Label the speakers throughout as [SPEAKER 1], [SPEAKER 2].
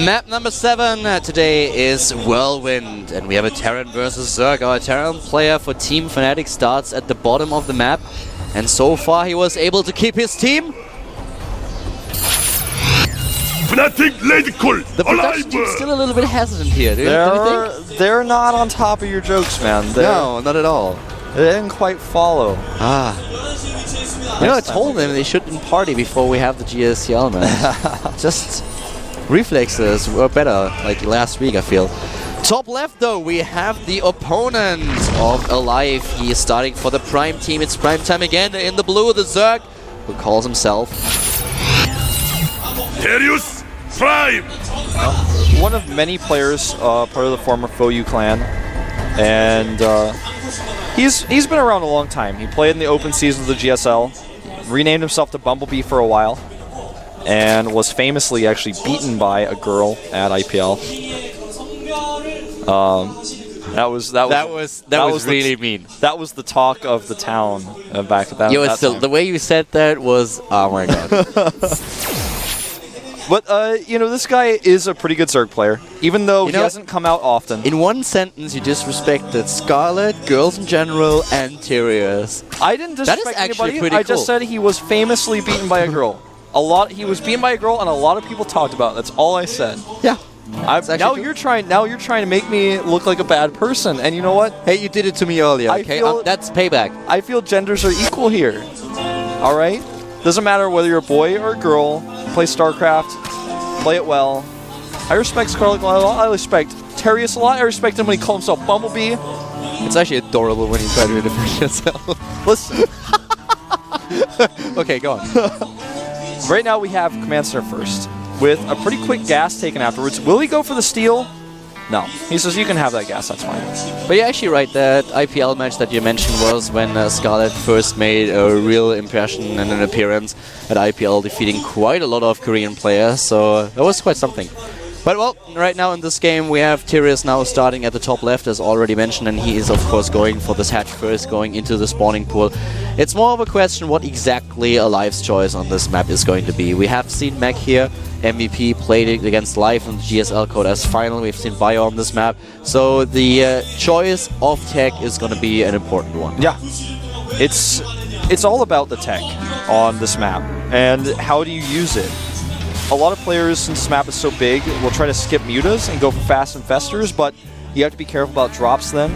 [SPEAKER 1] Map number 7 today is Whirlwind, and we have a Terran versus Zerg. Our Terran player for Team Fnatic starts at the bottom of the map, and so far he was able to keep his team.
[SPEAKER 2] Fnatic Ladykul,
[SPEAKER 1] The production team's still a little bit hesitant here, do you think?
[SPEAKER 3] They're not on top of your jokes, man.
[SPEAKER 1] No, not at all.
[SPEAKER 3] They didn't quite follow.
[SPEAKER 1] You know, I told them they shouldn't party before we have the GSTL, man. Just reflexes were better, like last week, I feel. Top left, though, we have the opponent of Alive. He is starting for the Prime team. It's Prime time again. In the blue, the Zerg, who calls himself
[SPEAKER 2] Terius Prime.
[SPEAKER 3] One of many players, part of the former FOU clan, and he's been around a long time. He played in the open seasons of the GSL, renamed himself to Bumblebee for a while, and was famously actually beaten by a girl at IPL. That was
[SPEAKER 1] really mean.
[SPEAKER 3] That was the talk of the town back at that.
[SPEAKER 1] Still, the way you said that was, oh my god.
[SPEAKER 3] But, you know, this guy is a pretty good Zerg player, even though he hasn't come out often.
[SPEAKER 1] In one sentence, you disrespected Scarlet, girls in general, and Tyrius.
[SPEAKER 3] I didn't disrespect anybody. I just said he was famously beaten by a girl. He was beaten by a girl, and a lot of people talked about it. That's all I said.
[SPEAKER 1] Yeah.
[SPEAKER 3] Now you're trying to make me look like a bad person, and you know what?
[SPEAKER 1] Hey, you did it to me earlier, okay? That's payback.
[SPEAKER 3] I feel genders are equal here. All right? Doesn't matter whether you're a boy or a girl. Play StarCraft. Play it well. I respect Scarlet a lot. I respect Terius a lot. I respect him when he calls himself Bumblebee.
[SPEAKER 1] It's actually adorable when you try to defend yourself.
[SPEAKER 3] Listen.
[SPEAKER 1] Okay, go on.
[SPEAKER 3] Right now we have Command Center first, with a pretty quick gas taken afterwards. Will he go for the steal? No. He says, you can have that gas, that's fine.
[SPEAKER 1] But you're actually right, that IPL match that you mentioned was when Scarlet first made a real impression and an appearance at IPL, defeating quite a lot of Korean players, so that was quite something. But well, right now in this game we have Tyrius now starting at the top left, as already mentioned, and he is of course going for this hatch first, going into the spawning pool. It's more of a question what exactly Alive's choice on this map is going to be. We have seen Mac here, MVP, played it against Live in the GSL Code as final. We've seen Bio on this map, so the choice of tech is going to be an important one.
[SPEAKER 3] Yeah, it's all about the tech on this map, and how do you use it? A lot of players, since this map is so big, will try to skip mutas and go for fast infestors, but you have to be careful about drops then.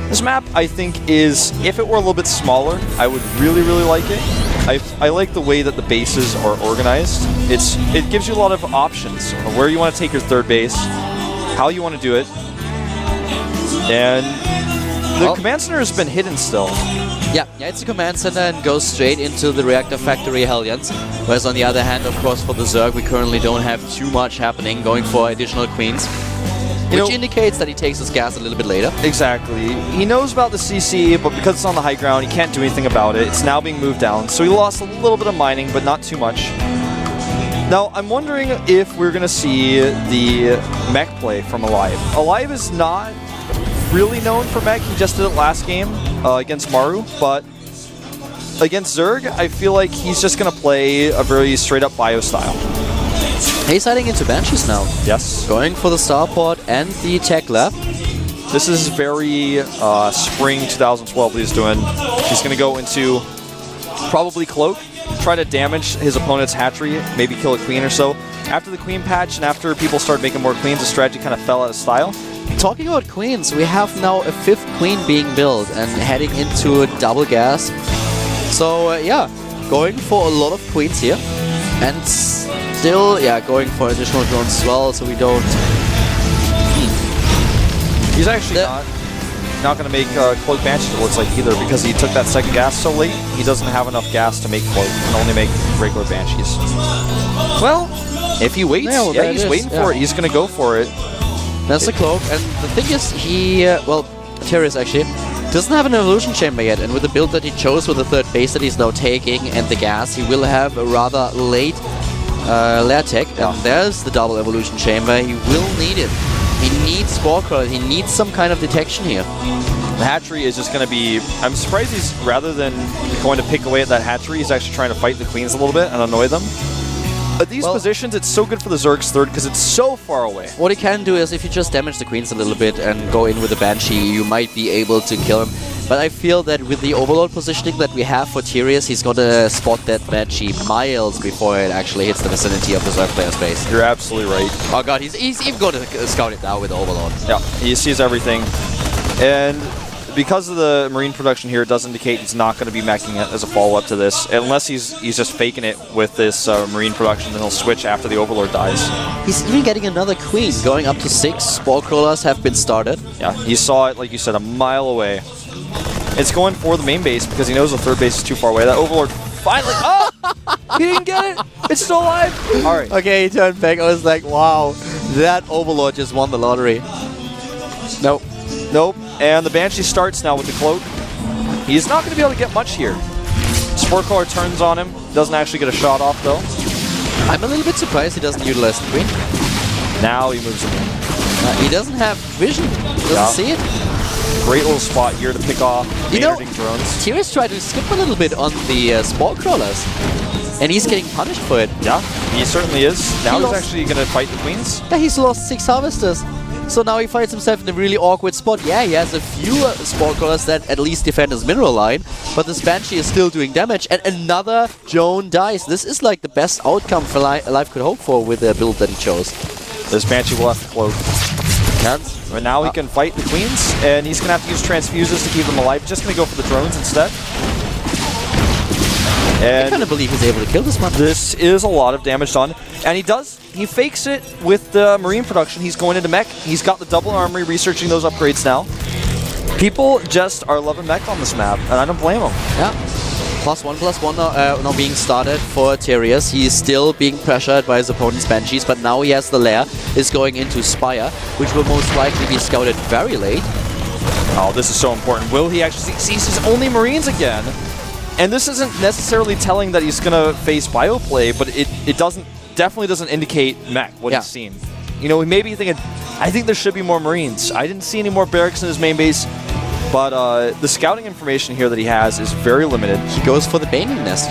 [SPEAKER 3] This map, I think, is, if it were a little bit smaller, I would really, really like it. I like the way that the bases are organized. It gives you a lot of options of where you want to take your third base, how you want to do it, and the command center has been hidden still.
[SPEAKER 1] Yeah, it's a command center and goes straight into the reactor factory Hellions. Whereas on the other hand, of course, for the Zerg, we currently don't have too much happening, going for additional queens. Which indicates that he takes his gas a little bit later.
[SPEAKER 3] Exactly. He knows about the CC, but because it's on the high ground, he can't do anything about it. It's now being moved down, so he lost a little bit of mining, but not too much. Now, I'm wondering if we're going to see the mech play from Alive. Alive is not really known for mech. He just did it last game against Maru, but against Zerg, I feel like he's just going to play a very straight-up bio style.
[SPEAKER 1] He's heading into Banshees now.
[SPEAKER 3] Yes.
[SPEAKER 1] Going for the starport and the tech lab.
[SPEAKER 3] This is very spring 2012 what he's doing. He's going to go into probably Cloak, try to damage his opponent's hatchery, maybe kill a queen or so. After the queen patch and after people started making more queens, the strategy kind of fell out of style.
[SPEAKER 1] Talking about queens, we have now a 5th queen being built and heading into a double gas. So yeah, going for a lot of queens here. And still, going for additional drones as well, so we don't...
[SPEAKER 3] He's actually not going to make Cloak Banshees, it looks like, either, because he took that second gas so late, he doesn't have enough gas to make Cloak. He can only make regular Banshees. Well, if he waits, he's waiting for it. He's going to go for it.
[SPEAKER 1] That's the Cloak, and the thing is, he, Tyrius actually, doesn't have an evolution chamber yet, and with the build that he chose with the third base that he's now taking and the gas, he will have a rather late lair tech, and there's the double evolution chamber. He will need it. He needs spore crawler, he needs some kind of detection here.
[SPEAKER 3] The hatchery is just going to be... I'm surprised he's, rather than going to pick away at that hatchery, he's actually trying to fight the queens a little bit and annoy them. At these positions, it's so good for the Zerg's third because it's so far away.
[SPEAKER 1] What he can do is if you just damage the queens a little bit and go in with the Banshee, you might be able to kill him. But I feel that with the Overlord positioning that we have for Tyrius, he's going to spot that Banshee miles before it actually hits the vicinity of the Zerg player space.
[SPEAKER 3] You're absolutely right.
[SPEAKER 1] Oh god, he's even going to scout it now with the Overlord.
[SPEAKER 3] Yeah, he sees everything. And because of the Marine production here, it does indicate he's not going to be meching it as a follow-up to this, unless he's just faking it with this Marine production, then he'll switch after the Overlord dies.
[SPEAKER 1] He's even getting another queen, going up to 6. Spore crawlers have been started.
[SPEAKER 3] Yeah, he saw it, like you said, a mile away. It's going for the main base because he knows the third base is too far away. That Overlord finally... Oh! He didn't get it! It's still alive! Alright.
[SPEAKER 1] Okay, he turned back. I was like, wow, that Overlord just won the lottery. Nope.
[SPEAKER 3] Nope. And the Banshee starts now with the cloak. He's not going to be able to get much here. Spore Crawler turns on him. Doesn't actually get a shot off, though.
[SPEAKER 1] I'm a little bit surprised he doesn't utilize the queen.
[SPEAKER 3] Now he moves him in.
[SPEAKER 1] He doesn't have vision. Doesn't see it.
[SPEAKER 3] Great little spot here to pick off drones.
[SPEAKER 1] Tyrius tried to skip a little bit on the Spore Crawlers. And he's getting punished for it.
[SPEAKER 3] Yeah, he certainly is. Now he's actually going to fight the queens.
[SPEAKER 1] Yeah, he's lost 6 Harvesters. So now he finds himself in a really awkward spot. Yeah, he has a few Spore Crawlers that at least defend his mineral line, but this Banshee is still doing damage, and another Joan dies. This is like the best outcome for Life could hope for with the build that he chose.
[SPEAKER 3] This Banshee will have to cloak. But now he can fight the queens, and he's going to have to use transfuses to keep them alive. Just going to go for the drones instead. And
[SPEAKER 1] I kind of believe he's able to kill this one.
[SPEAKER 3] This is a lot of damage done. And he fakes it with the Marine production. He's going into mech. He's got the double armory, researching those upgrades now. People just are loving mech on this map, and I don't blame them.
[SPEAKER 1] Yeah. +1/+1 now being started for Tyrius. He is still being pressured by his opponent's Banshees, but now he has the lair, is going into Spire, which will most likely be scouted very late.
[SPEAKER 3] Oh, this is so important. Will he actually see his only Marines again? And this isn't necessarily telling that he's going to face Bioplay, but it definitely doesn't indicate mech, what he's seen. You know, he may be thinking, I think there should be more Marines. I didn't see any more barracks in his main base. But the scouting information here that he has is very limited.
[SPEAKER 1] He goes for the Baning Nest,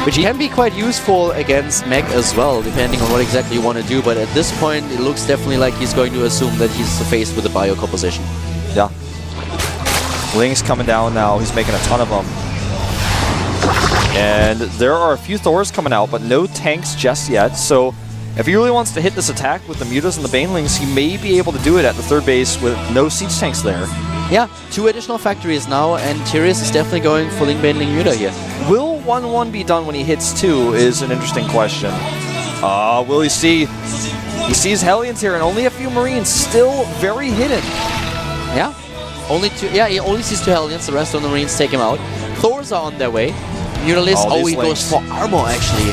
[SPEAKER 1] which can be quite useful against mech as well, depending on what exactly you want to do. But at this point, it looks definitely like he's going to assume that he's faced with a bio composition.
[SPEAKER 3] Yeah. Ling's coming down now. He's making a ton of them. And there are a few Thors coming out, but no tanks just yet. So if he really wants to hit this attack with the Mutas and the Banelings, he may be able to do it at the third base with no siege tanks there.
[SPEAKER 1] Yeah, 2 additional factories now, and Tyrius is definitely going for Ling Baneling Muta here.
[SPEAKER 3] Will 1-1 be done when he hits 2 is an interesting question. Will he see? He sees Hellions here and only a few Marines, still very hidden.
[SPEAKER 1] Yeah, only 2. Yeah, he only sees 2 Hellions, the rest of the Marines take him out. Thors are on their way. Mutalisk, he goes for armor actually.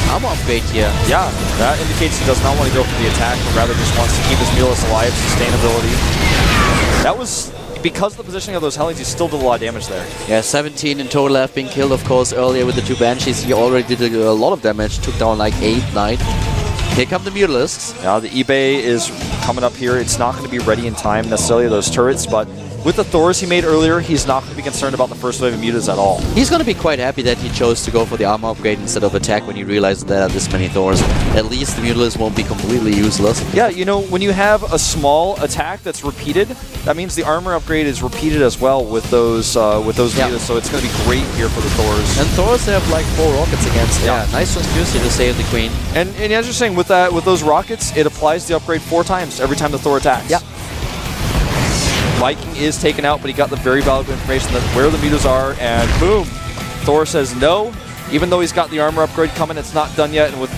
[SPEAKER 1] Armor upgrade here.
[SPEAKER 3] Yeah, that indicates he does not want to go for the attack, but rather just wants to keep his Mutalisk alive, sustainability. That was, because of the positioning of those Hellions, he still did a lot of damage there.
[SPEAKER 1] Yeah, 17 in total have been killed, of course, earlier with the 2 Banshees. He already did a lot of damage, took down like 8, 9. Here come the Mutalisks.
[SPEAKER 3] Yeah, the eBay is coming up here. It's not going to be ready in time, necessarily, those turrets, but with the Thors he made earlier, he's not going to be concerned about the first wave of Mutas at all.
[SPEAKER 1] He's going to be quite happy that he chose to go for the armor upgrade instead of attack when he realized that there are this many Thors. At least the Mutalisks won't be completely useless.
[SPEAKER 3] Yeah, you know, when you have a small attack that's repeated, that means the armor upgrade is repeated as well with those Mutas, so it's going to be great here for the Thors.
[SPEAKER 1] And Thors have like 4 rockets against. Yeah, nice transfusion to save the Queen.
[SPEAKER 3] And as you're saying, with those rockets, it applies the upgrade 4 times every time the Thor attacks.
[SPEAKER 1] Yeah.
[SPEAKER 3] Viking is taken out, but he got the very valuable information that where the Mutas are, and boom! Thor says no. Even though he's got the armor upgrade coming, it's not done yet, and with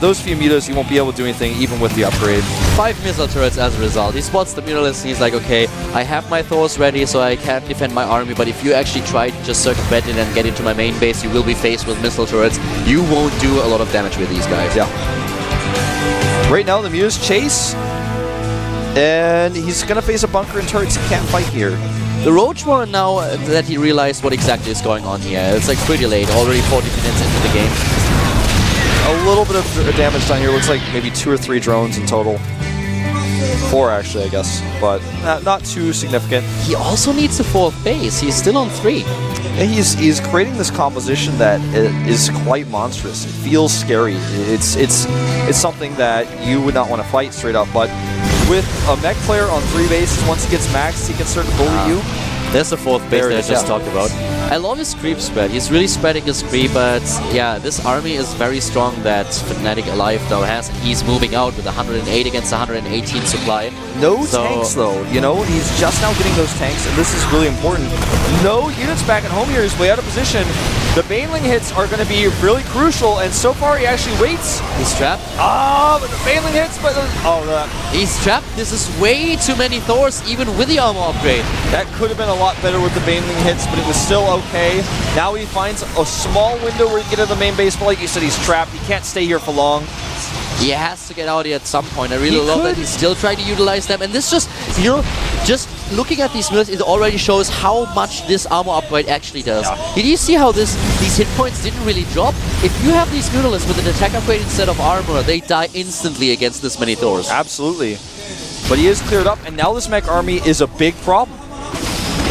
[SPEAKER 3] those few Mutas, he won't be able to do anything, even with the upgrade.
[SPEAKER 1] 5 missile turrets as a result. He spots the Mutalist, and he's like, okay, I have my Thors ready, so I can defend my army, but if you actually try to just circumvent it and get into my main base, you will be faced with missile turrets. You won't do a lot of damage with these guys.
[SPEAKER 3] Yeah. Right now, the Mutas chase. And he's going to face a bunker and turrets he can't fight here.
[SPEAKER 1] The Roach Warren now that he realized what exactly is going on here. It's like pretty late, already 40 minutes into the game.
[SPEAKER 3] A little bit of damage done here. Looks like maybe 2 or 3 drones in total. 4 actually, I guess, but not too significant.
[SPEAKER 1] He also needs a 4th base. He's still on 3.
[SPEAKER 3] And he's creating this composition that is quite monstrous. It feels scary. It's something that you would not want to fight straight up, but with a mech player on 3 bases, once he gets maxed, he can start to bully you.
[SPEAKER 1] There's the 4th base that I just talked about. I love his creep spread. He's really spreading his creep, but yeah, this army is very strong that Fnatic Alive now has, and he's moving out with 108 against 118 supply.
[SPEAKER 3] No tanks though, you know, he's just now getting those tanks, and this is really important. No units back at home here, he's way out of position. The Baneling hits are going to be really crucial, and so far he actually waits.
[SPEAKER 1] He's trapped.
[SPEAKER 3] But the Baneling hits, but
[SPEAKER 1] he's trapped. This is way too many Thors, even with the armor upgrade.
[SPEAKER 3] That could have been a lot better with the Baneling hits, but it was still okay. Now he finds a small window where he can get to the main base, but like you said, he's trapped. He can't stay here for long.
[SPEAKER 1] He has to get out here at some point. I really love that he's still trying to utilize them. And this just, you know, just looking at these units, it already shows how much this armor upgrade actually does. Yeah. Did you see how these hit points didn't really drop? If you have these Mutalisks with an attack upgrade instead of armor, they die instantly against this many Thors.
[SPEAKER 3] Absolutely. But he is cleared up, and now this mech army is a big problem.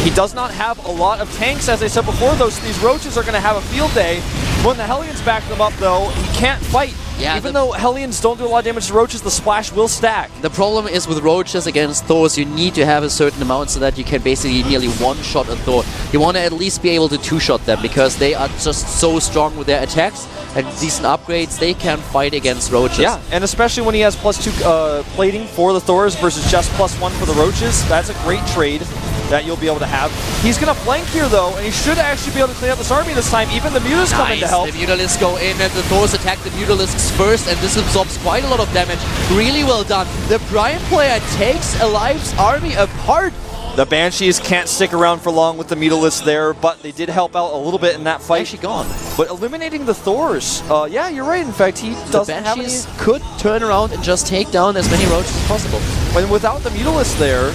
[SPEAKER 3] He does not have a lot of tanks, as I said before, though, so these Roaches are going to have a field day. When the Hellions back them up, though, he can't fight. Yeah, even though Hellions don't do a lot of damage to Roaches, the splash will stack. The
[SPEAKER 1] problem is with Roaches against Thors, you need to have a certain amount so that you can basically nearly one-shot a Thor. You want to at least be able to two-shot them, because they are just so strong with their attacks and decent upgrades, they can fight against Roaches.
[SPEAKER 3] Yeah, and especially when he has +2 plating for the Thors versus just +1 for the Roaches, that's a great trade that you'll be able to have. He's going to flank here, though, and he should actually be able to clean up this army this time. Even the Mutalisks come in to help.
[SPEAKER 1] The Mutalisks go in, and the Thors attack the Mutalisks first, and this absorbs quite a lot of damage. Really well done. The Prime player takes Alive's army apart.
[SPEAKER 3] The Banshees can't stick around for long with the Mutalisks there, but they did help out a little bit in that fight.
[SPEAKER 1] Actually gone.
[SPEAKER 3] But eliminating the Thors, yeah, you're right. In fact, he doesn't have any...
[SPEAKER 1] could turn around and just take down as many Roaches as possible.
[SPEAKER 3] And without the Mutalisks there,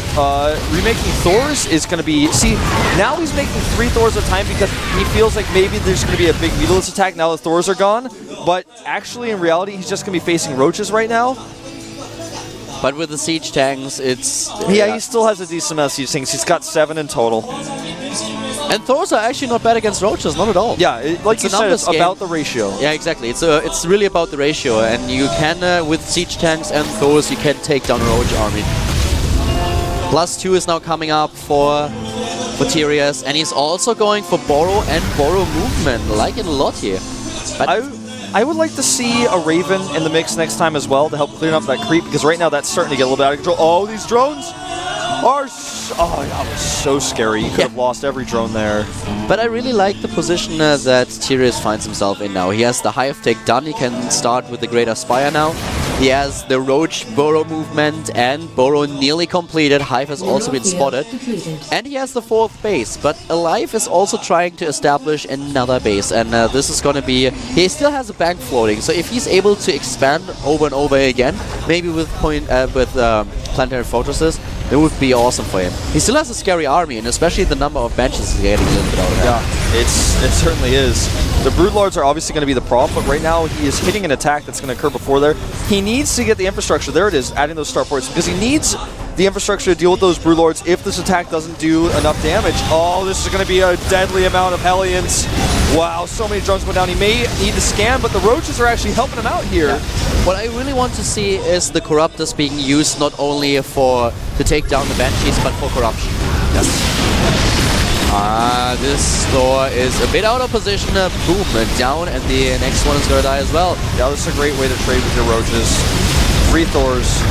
[SPEAKER 3] remaking Thors is going to be... See, now he's making 3 Thors at a time because he feels like maybe there's going to be a big Mutalisk attack now the Thors are gone. But actually, in reality, he's just going to be facing Roaches right now.
[SPEAKER 1] But with the siege tanks, it's...
[SPEAKER 3] Yeah, he still has a decent amount of siege tanks. He's got 7 in total.
[SPEAKER 1] And Thors are actually not bad against Roaches, not at all.
[SPEAKER 3] Yeah, like you said, it's about the ratio.
[SPEAKER 1] Yeah, exactly. It's really about the ratio, and you can, with siege tanks and Thors, you can take down a Roach army. +2 is now coming up for Tyrius, and he's also going for Borrow and Borrow movement, like it a lot here. But
[SPEAKER 3] I would like to see a Raven in the mix next time as well to help clear up that creep, because right now that's starting to get a little bit out of control. Oh, these drones are... Oh, that was so scary. You could have lost every drone there.
[SPEAKER 1] But I really like the position that Tyrius finds himself in now. He has the Hive take done. He can start with the Greater Spire now. He has the Roach Burrow movement and Burrow nearly completed. Hive has also been spotted. And he has the 4th base. But Alive is also trying to establish another base. And this is going to be... He still has a bank floating. So if he's able to expand over and over again, maybe with Planetary Fortresses, it would be awesome for him. He still has a scary army, and especially the number of benches is getting a little bit out of that.
[SPEAKER 3] Yeah, it certainly is. The Broodlords are obviously going to be the problem, but right now he is hitting an attack that's going to occur before there. He needs to get the infrastructure. There it is, adding those starports, because he needs the infrastructure to deal with those Broodlords if this attack doesn't do enough damage. Oh, this is going to be a deadly amount of Hellions. Wow, so many drones go down. He may need to scan, but the Roaches are actually helping him out here.
[SPEAKER 1] Yeah. What I really want to see is the Corruptors being used not only to take down the Banshees, but for corruption. Yes. This Thor is a bit out of position. Movement down, and the next one is going to die as well.
[SPEAKER 3] Yeah, this is a great way to trade with your Roaches. 3 Thors.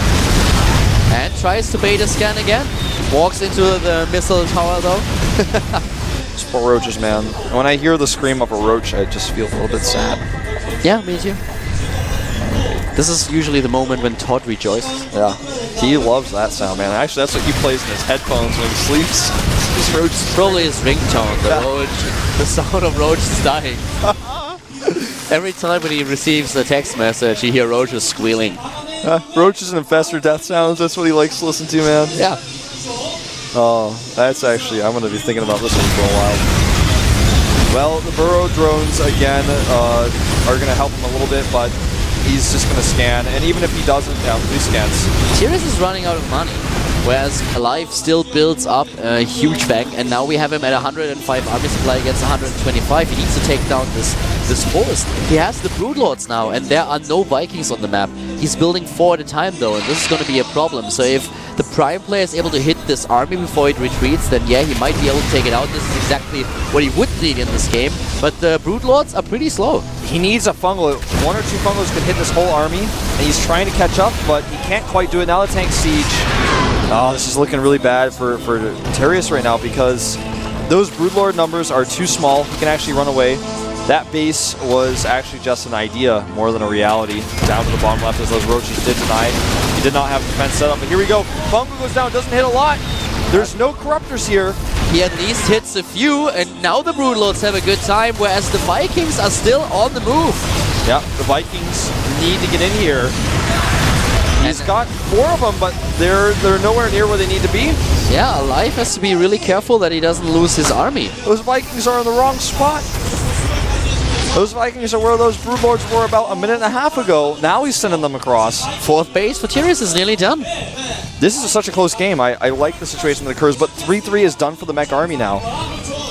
[SPEAKER 1] And tries to bait a scan again. Walks into the missile tower, though.
[SPEAKER 3] It's poor Roaches, man. When I hear the scream of a Roach, I just feel a little bit sad.
[SPEAKER 1] Yeah, me too. This is usually the moment when Todd rejoices.
[SPEAKER 3] Yeah, he loves that sound, man. Actually, that's what he plays in his headphones when he sleeps.
[SPEAKER 1] His Roach is probably his ringtone. The sound of Roaches dying. Every time when he receives a text message, you hear Roaches squealing.
[SPEAKER 3] Roaches and Infestor death sounds, that's what he likes to listen to, man.
[SPEAKER 1] Yeah.
[SPEAKER 3] Oh, that's actually, I'm going to be thinking about this one for a while. Well, the Burrow drones, again, are going to help him a little bit, but he's just going to scan. And even if he doesn't, yeah, 3 scans.
[SPEAKER 1] Tyrus is running out of money, whereas Alive still builds up a huge bank, and now we have him at 105 army supply against 125. He needs to take down this forest. He has the Broodlords now, and there are no Vikings on the map. He's building 4 at a time though, and this is going to be a problem. So if the Prime player is able to hit this army before it retreats, then yeah, he might be able to take it out. This is exactly what he would need in this game, but the Broodlords are pretty slow.
[SPEAKER 3] He needs a fungal. 1 or 2 fungals could hit this whole army, and he's trying to catch up, but he can't quite do it. Now the tank siege. Oh, this is looking really bad for Terius right now because those Broodlord numbers are too small. He can actually run away. That base was actually just an idea more than a reality. Down to the bottom left as those roaches did deny. He did not have defense set up, but here we go. Fungal goes down, doesn't hit a lot. There's no corruptors here.
[SPEAKER 1] He at least hits a few, and now the Broodlords have a good time, whereas the Vikings are still on the move.
[SPEAKER 3] Yeah, the Vikings need to get in here. He's got 4 of them, but they're nowhere near where they need to be.
[SPEAKER 1] Yeah, Alive has to be really careful that he doesn't lose his army.
[SPEAKER 3] Those Vikings are in the wrong spot. Those Vikings are where those Broodlords were about a minute and a half ago. Now he's sending them across.
[SPEAKER 1] 4th base for Tyrus is nearly done.
[SPEAKER 3] This is such a close game. I like the situation that occurs, but 3-3 is done for the mech army now.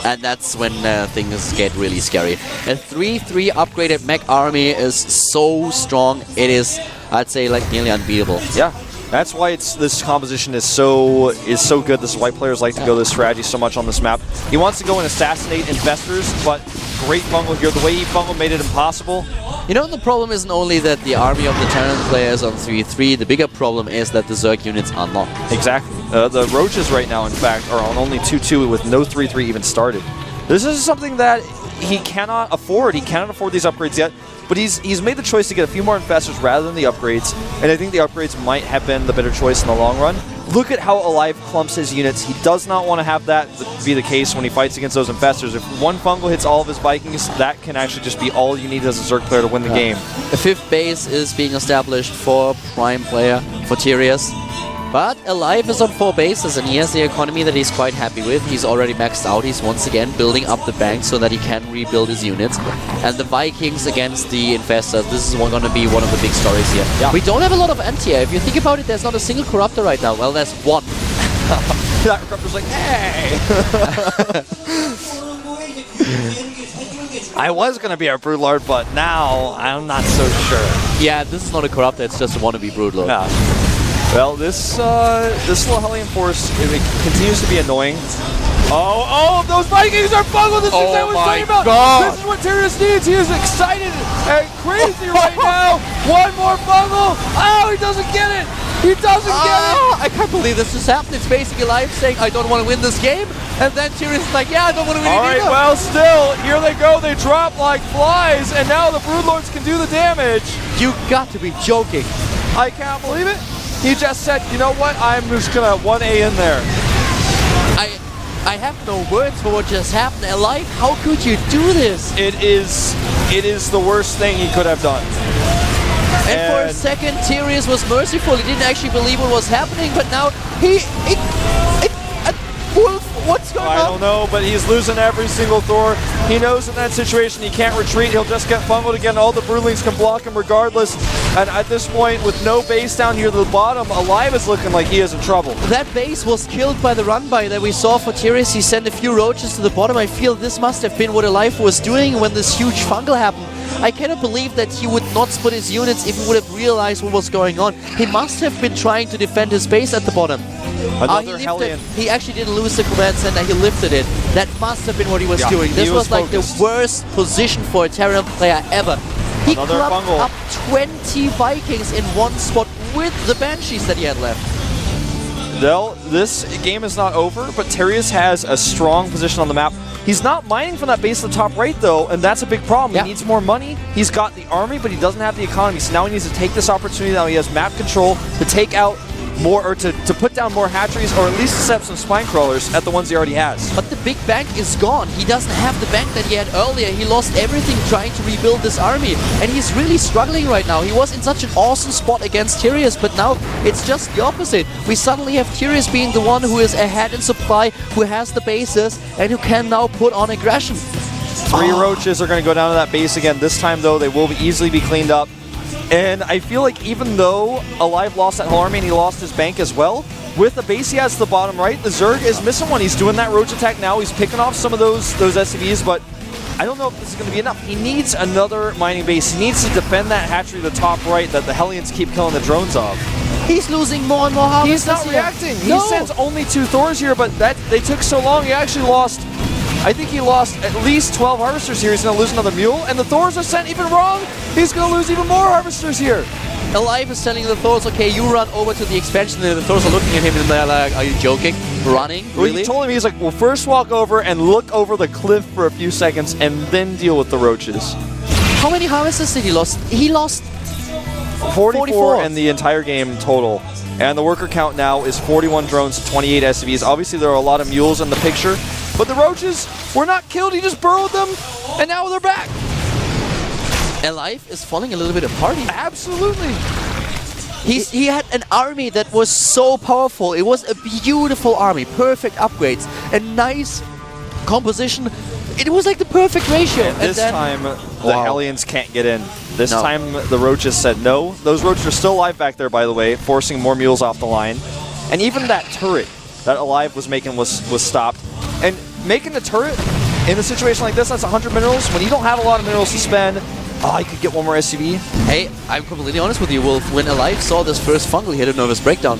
[SPEAKER 1] And that's when things get really scary. A 3-3 upgraded mech army is so strong, it is, I'd say, like nearly unbeatable.
[SPEAKER 3] Yeah. That's why this composition is so good. This is why players like to go this strategy so much on this map. He wants to go and assassinate investors, but great fungal here. The way he fungal made it impossible.
[SPEAKER 1] You know, the problem isn't only that the army of the Terran players on 3-3, the bigger problem is that the Zerg units are not.
[SPEAKER 3] Exactly. The Roaches right now, in fact, are on only 2-2 with no 3-3 even started. This is something that he cannot afford. He cannot afford these upgrades yet. But he's made the choice to get a few more infestors rather than the upgrades, and I think the upgrades might have been the better choice in the long run. Look at how Alive clumps his units. He does not want to have that be the case when he fights against those infestors. If 1 fungal hits all of his Vikings, that can actually just be all you need as a Zerg player to win the game.
[SPEAKER 1] The 5th base is being established for Prime player, for Tyrus. But Alive is on 4 bases, and he has the economy that he's quite happy with. He's already maxed out. He's once again building up the bank so that he can rebuild his units. And the Vikings against the Infestors, this is going to be one of the big stories here. Yeah. We don't have a lot of anti-air. If you think about it, there's not a single Corruptor right now. Well, there's 1.
[SPEAKER 3] That Corruptor's like, hey! I was going to be a Broodlord, but now I'm not so sure.
[SPEAKER 1] Yeah, this is not a Corruptor. It's just a wannabe Broodlord.
[SPEAKER 3] Yeah. Well, this little Hellion Force, it continues to be annoying. Oh, those Vikings are fungal! This is what I was talking about!
[SPEAKER 1] God.
[SPEAKER 3] This is what Tyrus needs! He is excited and crazy right now! 1 more fungal! Oh, he doesn't get it! He doesn't get it!
[SPEAKER 1] I can't believe this just happened. It's basically Alive saying, I don't want to win this game. And then Tyrus is like, yeah, I don't want to win it either.
[SPEAKER 3] Alright, well, still, here they go. They drop like flies, and now the Broodlords can do the damage.
[SPEAKER 1] You got to be joking.
[SPEAKER 3] I can't believe it. He just said, you know what, I'm just going to 1A in there.
[SPEAKER 1] I have no words for what just happened. Alive, how could you do this?
[SPEAKER 3] It is the worst thing he could have done.
[SPEAKER 1] And for a second, Tyrus was merciful. He didn't actually believe what was happening, but now Wolf, what's going on?
[SPEAKER 3] I don't know, but he's losing every single Thor. He knows in that situation he can't retreat. He'll just get fungled again. All the Broodlings can block him regardless. And at this point, with no base down here to the bottom, Alive is looking like he is in trouble.
[SPEAKER 1] That base was killed by the run-by that we saw for Tyrus. He sent a few roaches to the bottom. I feel this must have been what Alive was doing when this huge fungal happened. I cannot believe that he would not split his units if he would have realized what was going on. He must have been trying to defend his base at the bottom.
[SPEAKER 3] Another Hellion.
[SPEAKER 1] He actually didn't lose the command center, he lifted it. That must have been what he was doing. This was like the worst position for a Terran player ever. He clubbed up 20 Vikings in one spot with the Banshees that he had left.
[SPEAKER 3] Well, this game is not over, but Terius has a strong position on the map. He's not mining from that base at the top right, though, and that's a big problem. He needs more money. He's got the army, but he doesn't have the economy. So now he needs to take this opportunity. Now he has map control to take out more, or to put down more hatcheries, or at least to set up some spine crawlers at the ones he already has.
[SPEAKER 1] But the big bank is gone. He doesn't have the bank that he had earlier. He lost everything trying to rebuild this army, and he's really struggling right now. He was in such an awesome spot against Tyrus, but now it's just the opposite. We suddenly have Tyrus being the one who is ahead in supply, who has the bases, and who can now put on aggression.
[SPEAKER 3] 3 roaches are going to go down to that base again. This time, though, they will easily be cleaned up. And I feel like even though Alive lost that whole army and he lost his bank as well, with the base he has to the bottom right, the Zerg is missing one. He's doing that Roach attack now. He's picking off some of those SCVs, but I don't know if this is going to be enough. He needs another mining base. He needs to defend that hatchery to the top right that the Hellions keep killing the drones of.
[SPEAKER 4] He's losing more and more harvesters.
[SPEAKER 3] He's not
[SPEAKER 4] here.
[SPEAKER 3] reacting.
[SPEAKER 4] No.
[SPEAKER 3] He sends only 2 Thors here, but they took so long. He actually lost, I think he lost at least 12 harvesters here. He's going to lose another mule, and the Thors are sent even wrong. He's going to lose even more harvesters here.
[SPEAKER 1] Alive is telling the Thors, okay, you run over to the expansion, and the Thors are looking at him and they're like, are you joking? Running?
[SPEAKER 3] Well,
[SPEAKER 1] Really?
[SPEAKER 3] he told him, he's like, well, first walk over and look over the cliff for a few seconds and then deal with the roaches.
[SPEAKER 4] How many harvesters did he lost? He lost
[SPEAKER 3] 44 in the entire game total. And the worker count now is 41 drones to 28 SCVs. Obviously, there are a lot of mules in the picture, but the roaches were not killed. He just burrowed them, and now they're back.
[SPEAKER 1] Alive is falling a little bit apart.
[SPEAKER 3] Absolutely.
[SPEAKER 4] He had an army that was so powerful. It was a beautiful army, perfect upgrades, a nice composition. It was like the perfect ratio.
[SPEAKER 3] And this time, the Hellions can't get in. This time, the Roaches said no. Those Roaches are still alive back there, by the way, forcing more mules off the line. And even that turret that Alive was making was stopped. And making a turret in a situation like this, that's 100 minerals. When you don't have a lot of minerals to spend, I could get one more SCV.
[SPEAKER 1] Hey, I'm completely honest with you, Wolf. When Alive saw this first fungal, he had a nervous breakdown.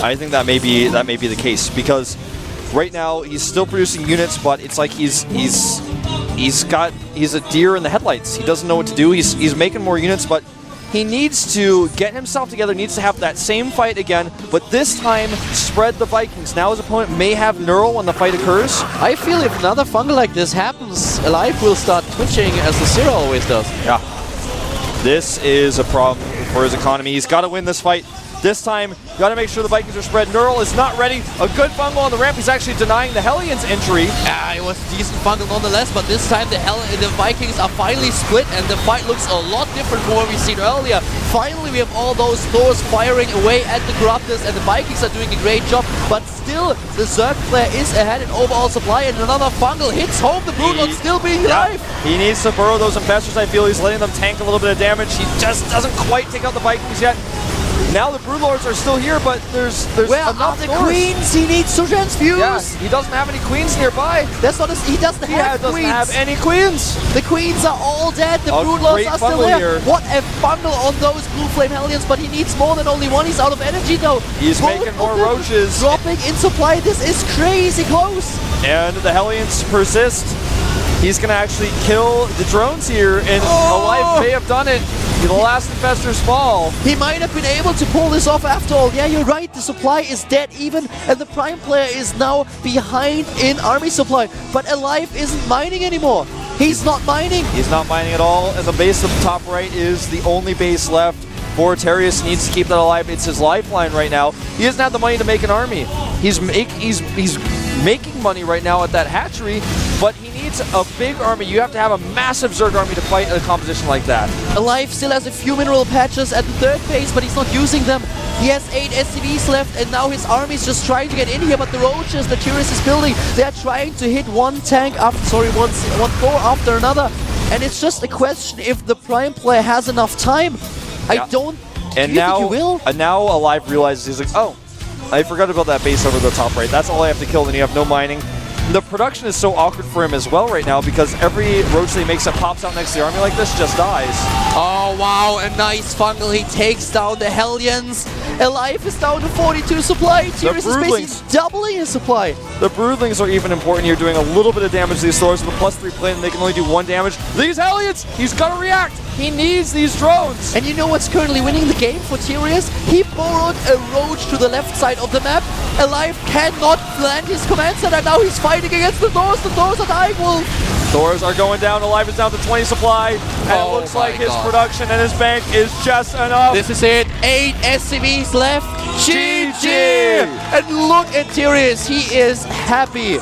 [SPEAKER 3] I think that may be the case, because right now he's still producing units, but it's like he's a deer in the headlights. He doesn't know what to do. He's making more units, but he needs to get himself together, needs to have that same fight again, but this time spread the Vikings. Now his opponent may have Neural when the fight occurs.
[SPEAKER 1] I feel if another fungal like this happens, Alive will start twitching as the Zero always does.
[SPEAKER 3] Yeah. This is a problem for his economy. He's got to win this fight. This time, got to make sure the Vikings are spread. Neural is not ready. A good fungal on the ramp. He's actually denying the Hellions entry.
[SPEAKER 1] It was a decent fungal nonetheless, but this time the Vikings are finally split, and the fight looks a lot different from what we've seen earlier. Finally, we have all those Thors firing away at the Corruptors, and the Vikings are doing a great job, but still, the Zerg player is ahead in overall supply, and another fungal hits home. The Broodlord still being alive.
[SPEAKER 3] He needs to burrow those infestors. I feel he's letting them tank a little bit of damage. He just doesn't quite take out the Vikings yet. Now the Broodlords are still here, but there's
[SPEAKER 4] where are the queens? He needs to transfuse.
[SPEAKER 3] Yeah, he doesn't have any queens nearby.
[SPEAKER 4] That's not he doesn't have queens.
[SPEAKER 3] Doesn't have any queens.
[SPEAKER 4] The queens are all dead. The Broodlords are still there. What a bundle on those Blue Flame Hellions, but he needs more than only one. He's out of energy though.
[SPEAKER 3] He's making more roaches.
[SPEAKER 4] Dropping in supply. This is crazy close.
[SPEAKER 3] And the Hellions persist. He's going to actually kill the drones here, and Alive may have done it. The last infestors fall.
[SPEAKER 4] He might have been able to pull this off after all. Yeah, you're right. The supply is dead even, and the Prime player is now behind in army supply. But Alive isn't mining anymore. He's not mining.
[SPEAKER 3] He's not mining at all, and the base at the top right is the only base left. Boritarius needs to keep that alive. It's his lifeline right now. He doesn't have the money to make an army. He's making money right now at that hatchery, but he needs a big army. You have to have a massive Zerg army to fight a composition like that.
[SPEAKER 4] Alive still has a few mineral patches at the third base, but he's not using them. He has 8 SCVs left, and now his army is just trying to get in here, but the Roaches, the Tyrus is building, they're trying to hit one Thor after another, and it's just a question if the Prime player has enough time.
[SPEAKER 3] Yeah.
[SPEAKER 4] I don't
[SPEAKER 3] and
[SPEAKER 4] think
[SPEAKER 3] now,
[SPEAKER 4] he will.
[SPEAKER 3] And now Alive realizes, he's like, oh, I forgot about that base over the top right. That's all I have to kill, and you have no mining. The production is so awkward for him as well right now, because every roach that he makes that pops out next to the army like this just dies.
[SPEAKER 4] Oh wow, a nice fungal. He takes down the Hellions. Alive is down to 42 supply. Tyrus is basically doubling his supply.
[SPEAKER 3] The Broodlings are even important here, doing a little bit of damage to these Thors with a +3 plate, and they can only do 1 damage. These Hellions, he's got to react. He needs these drones.
[SPEAKER 4] And you know what's currently winning the game for Tyrus? He borrowed a roach to the left side of the map. Alive cannot land his command center, and now he's fighting against the Thors. The Thors are dying, Wolf.
[SPEAKER 3] Thors are going down. Alive is down to 20 supply, and it looks like his production and his bank is just enough.
[SPEAKER 4] This is it. 8 SCVs left.
[SPEAKER 3] GG!
[SPEAKER 4] And look at Tyrus. He is happy.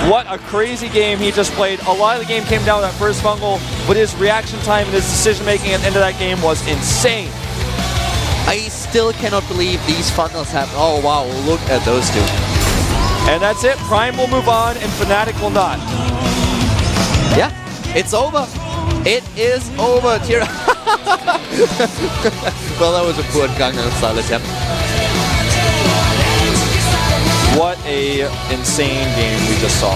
[SPEAKER 3] What a crazy game he just played. A lot of the game came down to that first fungal, but his reaction time and his decision making at the end of that game was insane.
[SPEAKER 4] I still cannot believe these funnels have. Oh wow, look at those two.
[SPEAKER 3] And that's it. Prime will move on, and Fnatic will not.
[SPEAKER 4] Yeah, it's over. It is over. Well, that was a poor Gangnam style attempt.
[SPEAKER 3] What a insane game we just saw.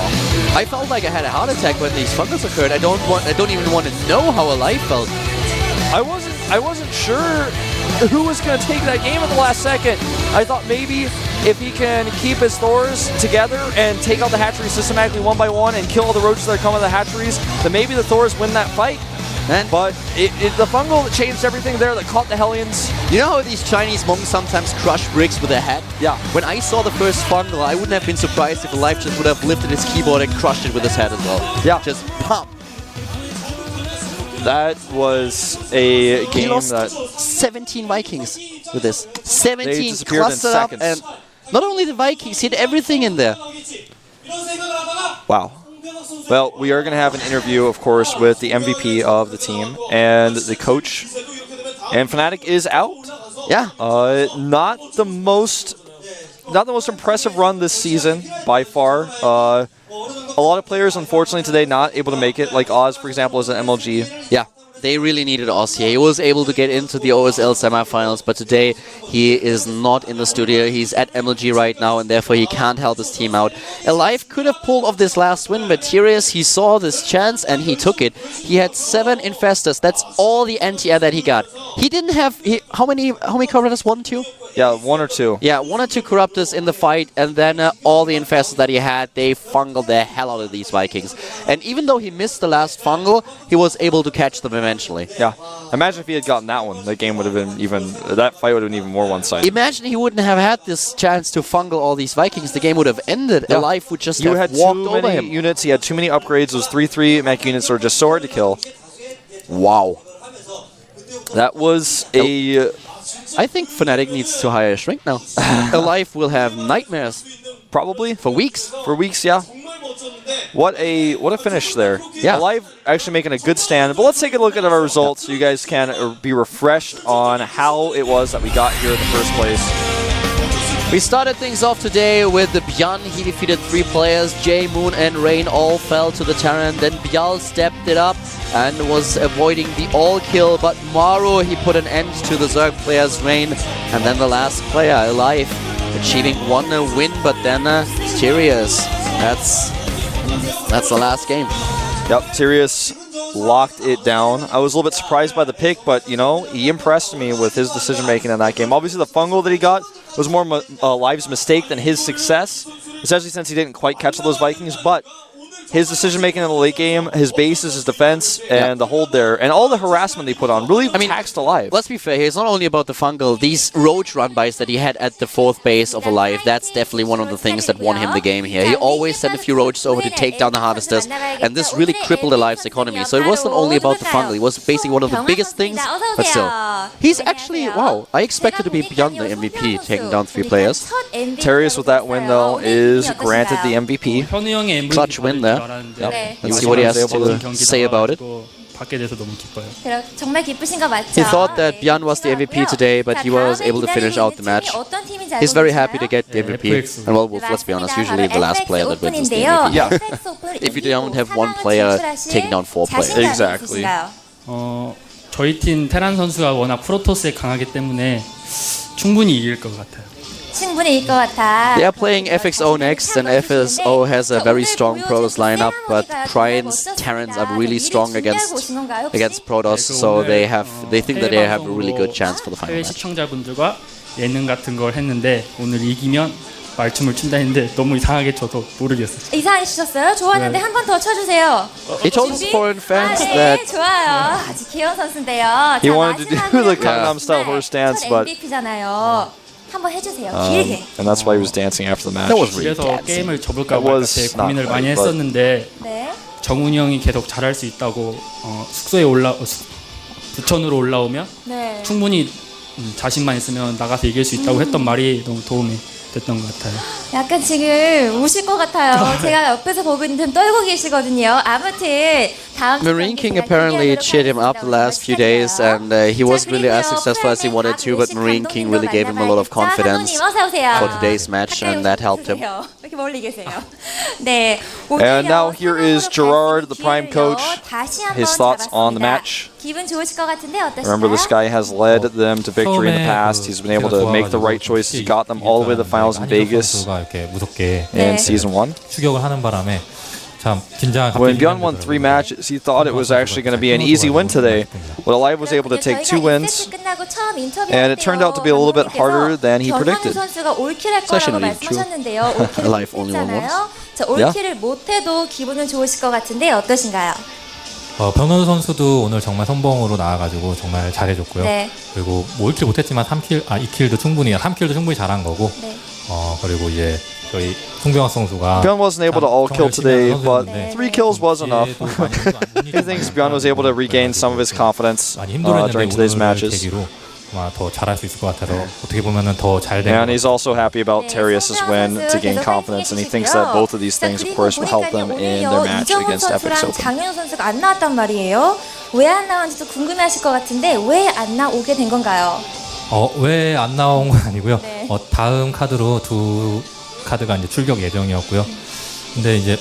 [SPEAKER 4] I felt like I had a heart attack when these fungals occurred. I don't even want to know how Alive felt.
[SPEAKER 3] I wasn't sure who was going to take that game at the last second. I thought maybe if he can keep his Thors together and take out the hatcheries systematically one by one and kill all the roaches that come out of the hatcheries, then maybe the Thors win that fight. But the fungal that changed everything there, that caught the Hellions.
[SPEAKER 4] You know how these Chinese monks sometimes crush bricks with their head?
[SPEAKER 3] Yeah.
[SPEAKER 4] When I saw the first fungal, I wouldn't have been surprised if Alive just would have lifted his keyboard and crushed it with his head as well.
[SPEAKER 3] Yeah.
[SPEAKER 4] Just pump.
[SPEAKER 3] That was a game
[SPEAKER 4] He lost
[SPEAKER 3] that
[SPEAKER 4] 17 Vikings with this. 17
[SPEAKER 3] disappeared in
[SPEAKER 4] clustered up,
[SPEAKER 3] seconds.
[SPEAKER 4] and not only the Vikings, he had everything in there.
[SPEAKER 3] Wow. Well, we are going to have an interview, of course, with the MVP of the team and the coach. And Fnatic is out.
[SPEAKER 4] Yeah.
[SPEAKER 3] Not the most impressive run this season by far. A lot of players, unfortunately, today not able to make it. Like Oz, for example, is an MLG.
[SPEAKER 4] Yeah. They really needed Oz here. He was able to get into the OSL semifinals, but today he is not in the studio. He's at MLG right now, and therefore he can't help his team out. Alive could have pulled off this last win, but Tyrius, he saw this chance and he took it. He had 7 Infestors. That's all the anti-air that he got. He didn't have... how many Corruptors? 1, 2?
[SPEAKER 3] Yeah, 1 or 2.
[SPEAKER 4] Yeah, 1 or 2 Corruptors in the fight, and then all the Infestors that he had, they fungled the hell out of these Vikings. And even though he missed the last fungal, he was able to catch them eventually.
[SPEAKER 3] Yeah. Imagine if he had gotten that one. That game would have been that fight would have been even more one-sided.
[SPEAKER 4] Imagine he wouldn't have had this chance to fungal all these Vikings. The game would have ended.
[SPEAKER 3] Yeah.
[SPEAKER 4] Alive would just
[SPEAKER 3] You
[SPEAKER 4] have
[SPEAKER 3] had
[SPEAKER 4] walked
[SPEAKER 3] too
[SPEAKER 4] over
[SPEAKER 3] many
[SPEAKER 4] him.
[SPEAKER 3] units. He had too many upgrades. Those 3/3 mech units were just so hard to kill.
[SPEAKER 4] Wow.
[SPEAKER 3] That was a...
[SPEAKER 4] I think Fnatic needs to hire a shrink now. Alive will have nightmares.
[SPEAKER 3] Probably.
[SPEAKER 4] For weeks.
[SPEAKER 3] For weeks, yeah. What a finish there.
[SPEAKER 4] Yeah.
[SPEAKER 3] Alive actually making a good stand. But let's take a look at our results so you guys can be refreshed on how it was that we got here in the first place.
[SPEAKER 4] We started things off today with the Byan. He defeated 3 players. Jay, Moon, and Rain all fell to the Terran. Then Byal stepped it up and was avoiding the all-kill. But Maru, he put an end to the Zerg player's reign. And then the last player, Alive, achieving 1 win. But then Tyrius. That's the last game.
[SPEAKER 3] Yep, Tyrius locked it down. I was a little bit surprised by the pick, but, you know, he impressed me with his decision-making in that game. Obviously, the fungal that he got was more Alive's mistake than his success, especially since he didn't quite catch all those Vikings, but his decision-making in the late game, his bases, his defense, and the hold there, and all the harassment they put on really taxed Alive.
[SPEAKER 4] Let's be fair here, it's not only about the fungal. These roach run-bys that he had at the 4th base of Alive, that's definitely one of the things that won him the game here. He always sent a few roaches over to take down the harvesters, and this really crippled Alive's economy. So it wasn't only about the fungal, it was basically one of the biggest things, but still. He's actually, wow, I expected to be beyond the MVP, taking down 3 players.
[SPEAKER 3] Tyrius with that win, though, is granted the MVP.
[SPEAKER 4] Clutch win there.
[SPEAKER 3] Yep.
[SPEAKER 4] Let's see what he has to say about it. He thought that Byan was the MVP today, but he was able to finish out the match. He's very happy to get the MVP. And well, let's be honest, usually the last player that wins is the MVP.
[SPEAKER 3] Yeah.
[SPEAKER 4] If you don't have 1 player taking down 4 players.
[SPEAKER 3] Exactly.
[SPEAKER 5] 저희 팀 테란 선수가 워낙 프로토스에 강하기 때문에 충분히 이길 것 같아요.
[SPEAKER 4] They are playing FXO next, and FSO has a very strong Protoss lineup, but Prine's Terrans are really strong against Protoss, so they think that they have a really good chance for the final
[SPEAKER 5] 해외
[SPEAKER 4] match.
[SPEAKER 5] 시청자분들과 예능 같은 걸 했는데 오늘 이기면 말춤을 춘다 했는데 너무 이상하게 쳐서 모르겠어요.
[SPEAKER 6] 이상하게 치셨어요? 좋았는데 한 번 더 쳐주세요.
[SPEAKER 4] He told his foreign fans that
[SPEAKER 6] 좋아요. 아주 귀여운 선수인데요.
[SPEAKER 3] He wanted to do the Gangnam style horse dance, but
[SPEAKER 6] MVP잖아요. 한번 해주세요. 길게.
[SPEAKER 3] and that's why he was dancing after the match.
[SPEAKER 4] that was really
[SPEAKER 5] 그래서
[SPEAKER 4] dancing.
[SPEAKER 5] 게임을 접을까
[SPEAKER 3] That
[SPEAKER 5] 말까
[SPEAKER 3] was
[SPEAKER 5] 되게 고민을
[SPEAKER 3] not
[SPEAKER 5] 많이
[SPEAKER 3] right, but-
[SPEAKER 5] 했었는데
[SPEAKER 6] 네.
[SPEAKER 5] 정훈이 형이 계속 잘할 수 있다고 숙소에 부천으로 올라오면
[SPEAKER 6] 네.
[SPEAKER 5] 충분히 자신만 있으면 나가서 이길 수 있다고 했던 말이 너무 도움이 됐던 것 같아요.
[SPEAKER 6] 약간 지금 우실 것 같아요. 제가 옆에서 보고 있는데 떨고 계시거든요. 아무튼
[SPEAKER 1] Marine King apparently cheered him up the last few days, and he wasn't really as successful as he wanted to, but Marine King really gave him a lot of confidence for today's match, and that helped him.
[SPEAKER 3] And now here is Gerard, the Prime coach. His thoughts on the match. Remember, this guy has led them to victory in the past. He's been able to make the right choices. He got them all the way to the finals in Vegas in Season 1. When Bjorn won 3 matches, he thought it was actually going to be an easy win today. But Alive was able to take 2 wins, and it turned out to be a little bit harder than he predicted.
[SPEAKER 1] It's actually not even true. Alive only won once.
[SPEAKER 7] 변호우 선수도 오늘 정말 선봉으로 나와가지고 정말 잘해줬고요.
[SPEAKER 6] 네.
[SPEAKER 7] 그리고 뭐 1킬 못했지만 2킬도 충분히 3킬도 충분히 잘한 거고.
[SPEAKER 6] 네.
[SPEAKER 7] 그리고 이제 저희 송병학 선수가
[SPEAKER 3] Bjorn wasn't able to all kill today, but 3 kills was enough. He thinks Bjorn was able to regain some of his confidence during today's matches.
[SPEAKER 7] 더 잘할 수 있을 것 같아서 어떻게 보면은 더 잘 된.
[SPEAKER 3] And he's also happy about Terius's win to gain confidence, and he thinks that both of these things, of course, will help them in their match against Epic Open.
[SPEAKER 6] 장윤호 선수가 안 나왔단 말이에요. 왜 안 나왔는지도 궁금해하실 것 같은데 왜 안 나오게 된 건가요?
[SPEAKER 7] 왜 안 나온 건 아니고요.
[SPEAKER 6] 네.
[SPEAKER 7] 다음 카드로 2 카드가 이제 출격 예정이었고요. 근데 이제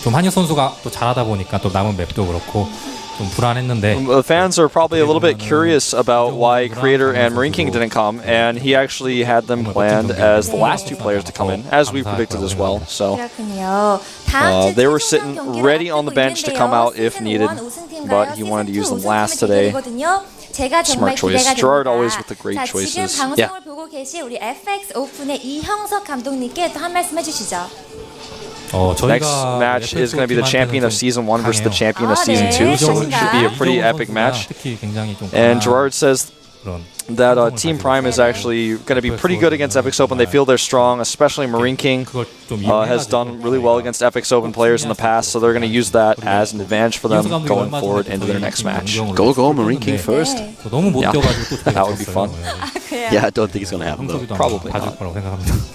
[SPEAKER 7] 좀 한유 선수가 또 잘하다 보니까 또 남은 맵도 그렇고. 좀 불안했는데.
[SPEAKER 3] The fans are probably a little bit curious about why Creator and Marine King didn't come, and he actually had them planned as the last 2 players to come in, as we predicted as well. So they were sitting ready on the bench to come out if needed, but he wanted to use them last today. Smart choice. Gerard always with the great choices.
[SPEAKER 6] 지금 방송을 보고 계신 우리 FX 오픈의 이형석 감독님께 또 한 말씀 해주시죠.
[SPEAKER 3] Next match is going to be the champion of Season 1 versus the champion of Season 2, so it should be a pretty epic match. And Gerard says that Team Prime is actually going to be pretty good against Epic Open. They feel they're strong, especially Marine King has done really well against Epic Open players in the past, so they're going to use that as an advantage for them going forward into their next match.
[SPEAKER 1] Go, Marine King first.
[SPEAKER 3] Yeah, that would be fun.
[SPEAKER 1] Yeah, I don't think it's going to happen though.
[SPEAKER 3] Probably not.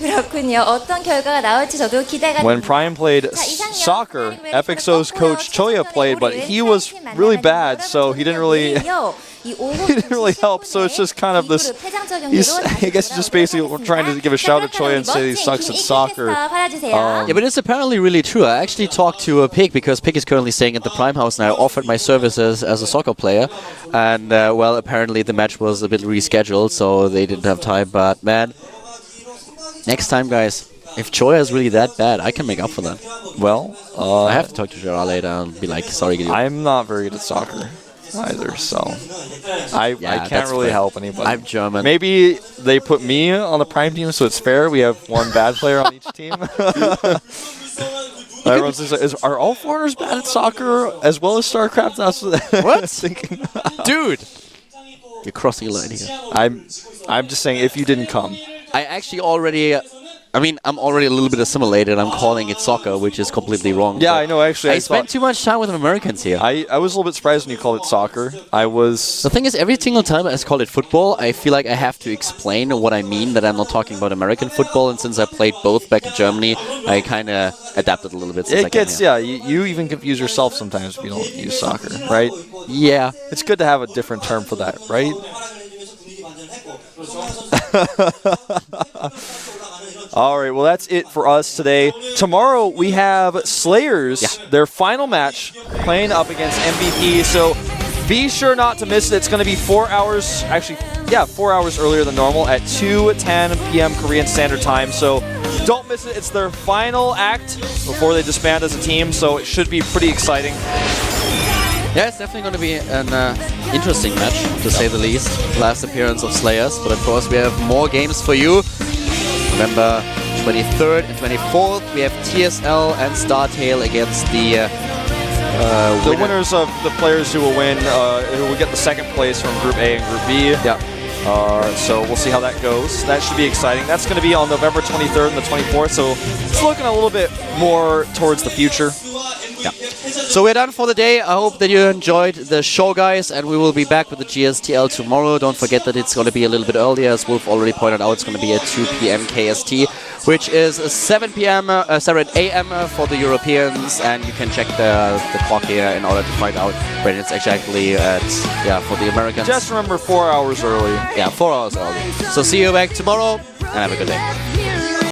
[SPEAKER 6] 그렇군요. 어떤 결과가 나올지 저도 기대가.
[SPEAKER 3] When Prime played soccer, Epic So's coach Choya played, but he was really bad, so he didn't really help. So it's just kind of this. I guess just basically trying to give a shout at Choya and say he sucks at soccer.
[SPEAKER 1] Yeah, but it's apparently really true. I actually talked to Pig, because Pig is currently staying at the Prime House now. I offered my services as a soccer player, and well, apparently the match was a bit rescheduled, so they didn't have time. But man, next time, guys, if Choya is really that bad, I can make up for that.
[SPEAKER 3] Well,
[SPEAKER 1] I have to talk to Gerard later and be like, sorry, Gideon.
[SPEAKER 3] I'm not very good at soccer either, so I can't really help anybody.
[SPEAKER 1] I'm German.
[SPEAKER 3] Maybe they put me on the Prime team, so it's fair. We have 1 bad player on each team. Everyone says, are all foreigners bad at soccer as well as StarCraft? That's what I'm thinking.
[SPEAKER 1] Dude! You're crossing a line here.
[SPEAKER 3] I'm just saying, if you didn't come.
[SPEAKER 1] I actually already... I'm already a little bit assimilated. I'm calling it soccer, which is completely wrong.
[SPEAKER 3] Yeah, I know, actually.
[SPEAKER 1] I spent too much time with Americans here.
[SPEAKER 3] I was a little bit surprised when you called it soccer. The
[SPEAKER 1] thing is, every single time I call it football, I feel like I have to explain what I mean, that I'm not talking about American football, and since I played both back in Germany, I kind of adapted a little bit since I came here.
[SPEAKER 3] You even confuse yourself sometimes if you don't use soccer, right?
[SPEAKER 1] Yeah.
[SPEAKER 3] It's good to have a different term for that, right? Alright, well that's it for us today. Tomorrow we have Slayers, their final match, playing up against MVP, so be sure not to miss it. It's going to be 4 hours, 4 hours earlier than normal at 2:10 p.m. Korean Standard Time, so don't miss it. It's their final act before they disband as a team, so it should be pretty exciting.
[SPEAKER 1] Yeah, it's definitely going to be an interesting match, to say the least. Last appearance of Slayers, but of course we have more games for you. Remember, 23rd and 24th, we have TSL and StarTale against the
[SPEAKER 3] winners of the players who will win, who will get the second place from Group A and Group B.
[SPEAKER 1] Yeah.
[SPEAKER 3] So we'll see how that goes. That should be exciting. That's going to be on November 23rd and the 24th, so it's looking a little bit more towards the future.
[SPEAKER 1] Yeah. So we're done for the day. I hope that you enjoyed the show, guys, and we will be back with the GSTL tomorrow. Don't forget that it's going to be a little bit earlier, as Wolf already pointed out. It's going to be at 2 p.m. KST, which is 7 a.m. for the Europeans, and you can check the clock here in order to find out when it's exactly at, for the Americans.
[SPEAKER 3] Just remember 4 hours early.
[SPEAKER 1] Yeah, 4 hours early. So see you back tomorrow, and have a good day.